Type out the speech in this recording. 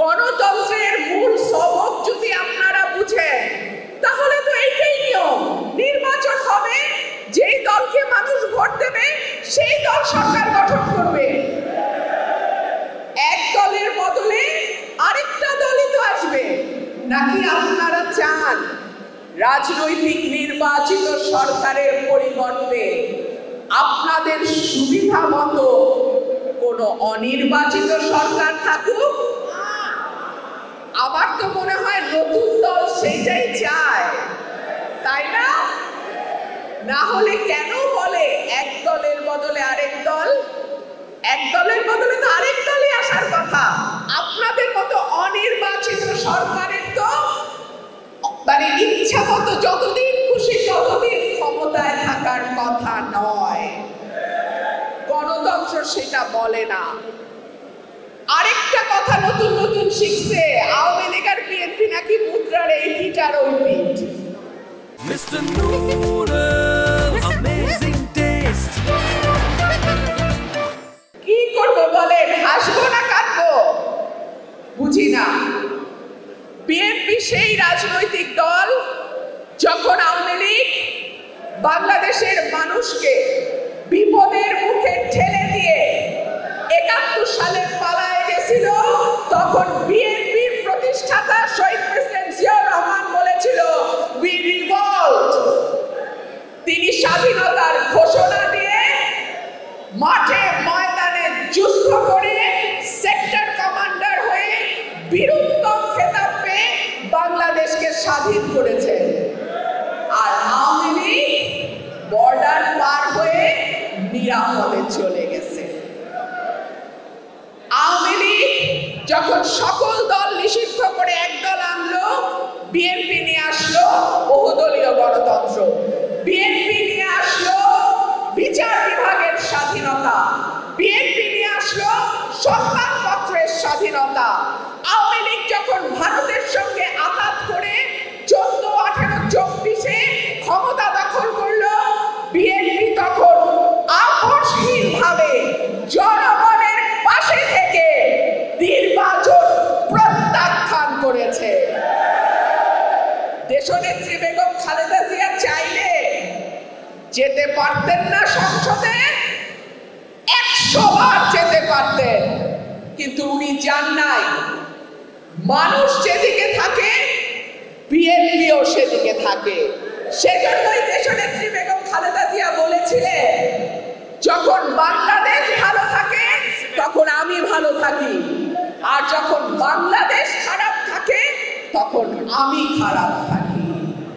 গণতন্ত্রের মূল সবক যদি আপনারা বুঝেন তাহলে তো এইটাই নিয়ম। নির্বাচন হবে, যেই দলকে মানুষ ভোট দেবে সেই দল সরকার গঠন করবে। এক দলের বদলে আরেকটা দলই তো আসবে। নাকি আপনারা চান রাজনৈতিক নির্বাচিত সরকারের পরিবর্তে আপনাদের সুবিধা মতো কোনো অনির্বাচিত সরকার থাকুক? আমার তো মনে হয় নতুন দল সেইটাই চায়, তাই না? না হলে কেন বলে এক দলের বদলে আরেক দল? এক দলের বদলে তো আরেক দলই আসার কথা। আপনাদের মতো অনির্বাচিত সরকারের তো মানে ইচ্ছা মতো যতদিন খুশি ততদিন ক্ষমতায় থাকার কথা নয়। গণতন্ত্র সেটা বলে না। আরেকটা কথা নতুন নতুন শিখছে, আওয়ামী লীগ আর বিএনপি নাকি মুদ্রার এই পিঠ আর ওই পিঠ। Mr. Noodles, amazing taste. কি করবো বলেন, হাসবো না কাঁদবো বুঝি না। বিএনপি সেই রাজনৈতিক দল যখন আওয়ামী লীগ বাংলাদেশের মানুষকে বিপদের মুখে ঠেলে দিয়ে ৭১ সালে পালায়ে গেছিল, তখন বিএনপির প্রতিষ্ঠাতা শহীদ প্রেসিডেন্ট জিয়াউর রহমান বলেছিল উই রিভল্ট। তিনি স্বাধীনতার ঘোষণা দিয়ে মাঠে ময়দানে যুদ্ধ করে সেক্টর কমান্ডার হয়ে বীরত্তম খেতাব পেয়ে বাংলাদেশকে স্বাধীন করেছেন। আর আওয়ামী লীগ বর্ডার পার হয়ে নিরাপদে চলে গেছে। আওয়ামী লীগ যখন সকল দল নিষিদ্ধ করে একদল আনলো, বিএনপি নিয়ে আসলো বহুদলীয় গণতন্ত্র, বিএনপি নিয়ে আসলো বিচার বিভাগের স্বাধীনতা, বিএনপি নিয়ে আসলো সংবাদপত্রের স্বাধীনতা। আওয়ামী লীগ যখন ভারতের সঙ্গে আঘাত করে 14, 18, 24-এ ক্ষমতা দখল করলো, বিএনপি তখন আপোষহীনভাবে জনগণের পাশে থেকে নির্বাচন প্রত্যাখ্যান করেছে। দেশনেত্রী বেগম খালেদা জিয়া চাইলে যেতে পারতেন না সংসদে, 100 বার যেতে পারতেন, কিন্তু উনি যান নাই। মানুষ যেদিকে থাকে বিএনপিও সেদিকে থাকে। সেজন্যই দেশনেত্রী বেগম খালেদা জিয়া বলেছিলেন যখন বাংলাদেশ ভালো থাকে তখন আমি ভালো থাকি, আর যখন বাংলাদেশ খারাপ থাকে তখন আমি খারাপ থাকি।